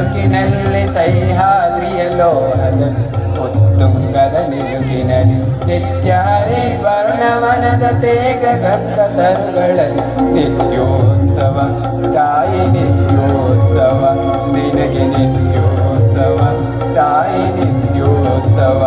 ಬಳುಕಿನಲ್ಲಿ ಸಹ್ಯಾದ್ರಿಯ ಲೋಹದಲ್ಲಿ ಉತ್ತುಂಗದ ನಿಲುಕಿನಲ್ಲಿ ನಿತ್ಯ ಹರಿದ್ವರ್ಣವನದ ತೇಗ ಗಂಧ ತರುಗಳಲ್ಲಿ ನಿತ್ಯೋತ್ಸವ ತಾಯಿ ನಿತ್ಯೋತ್ಸವ ನಿನಗೆ ನಿತ್ಯೋತ್ಸವ ತಾಯಿ ನಿತ್ಯೋತ್ಸವ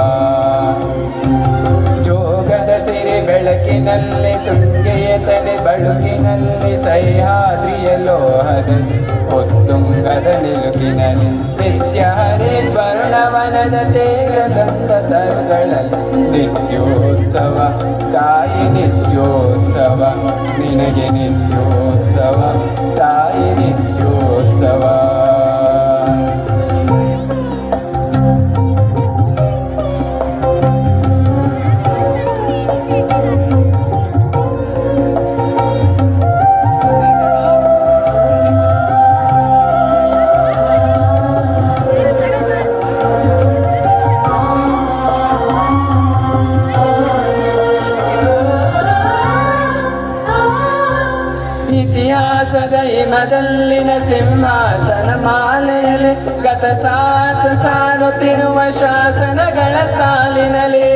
ಜೋಗದ ಸಿರಿ ಬೆಳಕಿನಲ್ಲಿ ತುಂಗೆಯ ತಲೆ ಬಳುಕಿನಲ್ಲಿ ಸಹ್ಯಾದ್ರಿಯ ಲೋಹದಲ್ಲಿ ಉತ್ತುಂಗದ ನಿಲುಕಿನಲ್ಲಿ ನಿತ್ಯ ಹರಿದ್ವರ್ಣವನದ ತೇಗ ಗಂಧ ತರುಗಳಲ್ಲಿ ನಿತ್ಯೋತ್ಸವ ತಾಯಿ ನಿತ್ಯೋತ್ಸವ ನಿನಗೆ ನಿತ್ಯೋತ್ಸವ ತಾಯಿ ನಿತ್ಯೋತ್ಸವ ಇತಿಹಾಸದ ಹಿಮದಲ್ಲಿನ ಸಿಂಹಾಸನ ಮಾಲೆಯಲ್ಲಿ ಗತಸಾಸ ಸಾರುತ್ತಿರುವ ಶಾಸನಗಳ ಸಾಲಿನಲ್ಲಿ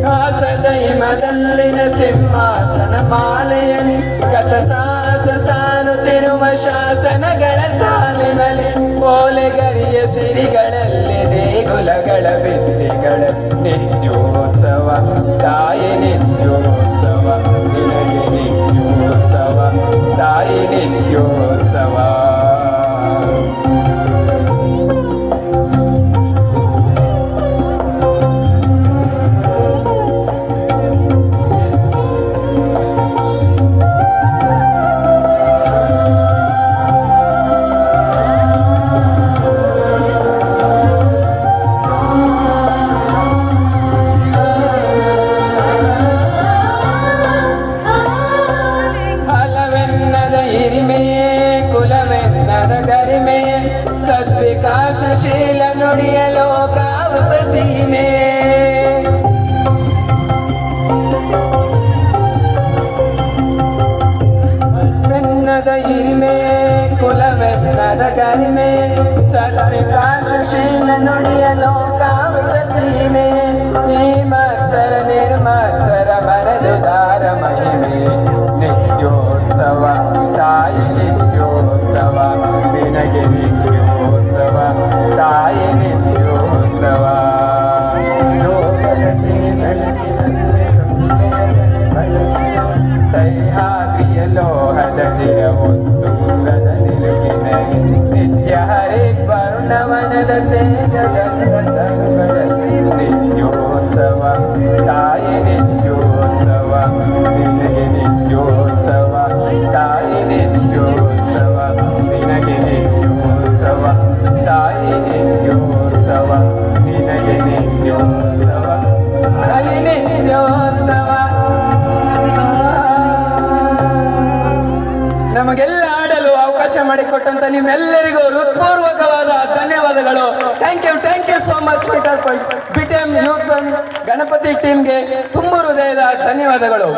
ಹಾಸದ ಹಿಮದಲ್ಲಿನ ಸಿಂಹಾಸನ ಮಾಲೆಯಲ್ಲಿ ಗತಸಾಸ ಸಾರುತ್ತಿರುವ ಶಾಸನಗಳ ಸಾಲಿನಲ್ಲಿ ಓಲೆಗರಿಯ ಸಿರಿಗಳಲ್ಲಿ ದೇಗುಲಗಳ ಭಿತ್ತಿಗಳ ನಿತ್ಯೋತ್ಸವ ತಾಯಿ ನಿತ್ಯೋತ್ಸವ ನಿನಗೆ ನಿತ್ಯೋತ್ಸವ ತಾಯಿ ನಿತ್ಯೋತ್ಸವ ಕುಲವೆನ್ನದ ಗರಿಮೆ ಸದ್ವಿಕಾಸಶೀಲ ನುಡಿಯ ಲೋಕಾವೃತ ಸೀಮೆ ವೆನ್ನದ ಹಿರಿಮೆ ಕುಲವೆನ್ನದ ಗರಿಮೆ ಸದ್ವಿಕಾಸಶೀಲ ನುಡಿಯ ಲೋಕಾವೃತ ಸೀಮೆ ಈ ಮತ್ಸರ ನಿರ್ಮತ್ಸರ ಮನದುದಾರ ಮಹಿಮೆ ನಿತ್ಯೋತ್ಸವ ತಾಯಿ ನಿತ್ಯೋತ್ಸವ ನಿನಗೆ ನಿತ್ಯೋತ್ಸವ ತಾಯಿ ನಿತ್ಯೋತ್ಸವ ಲೋಕದ ಸಿರಿ ಬೆಳಕಿನಲ್ಲಿ ಸಹ್ಯಾದ್ರಿಯ ಲೋಹದ ತಿರವೊತ್ತುಂಗದ ನಿಲುಕಿನಲ್ಲಿ ನಿತ್ಯ ಹರಿದ್ವರ್ಣವನದ ತೇಗ ಗಂಧ ತರುಗಳಲ್ಲಿ ನಿತ್ಯೋತ್ಸವ ತಾಯಿ ನಿತ್ಯೋತ್ಸವ ನಿನಗೆ ನಿತ್ಯೋತ್ಸವ ತಾಯಿ ನಿತ್ಯೋತ್ಸವ ನಿನಗೆ ನಿತ್ಯೋತ್ಸವ ತಾಯಿ ನಿತ್ಯೋತ್ಸವ ನಿನಗೆ ನಿತ್ಯೋತ್ಸವ ತಾಯಿ ನಿತ್ಯೋತ್ಸವ. ನಮಗೆಲ್ಲ ಆಡಲು ಅವಕಾಶ ಮಾಡಿಕೊಟ್ಟಂತ ನಿಮ್ಮೆಲ್ಲರಿಗೂ ಹೃತ್ಪೂರ್ವಕವಾದ ಧನ್ಯವಾದಗಳು. Thank you so much BTM youth Ganapati ಟೀಮ್ಗೆ ತುಂಬ ಹೃದಯದ ಧನ್ಯವಾದಗಳು.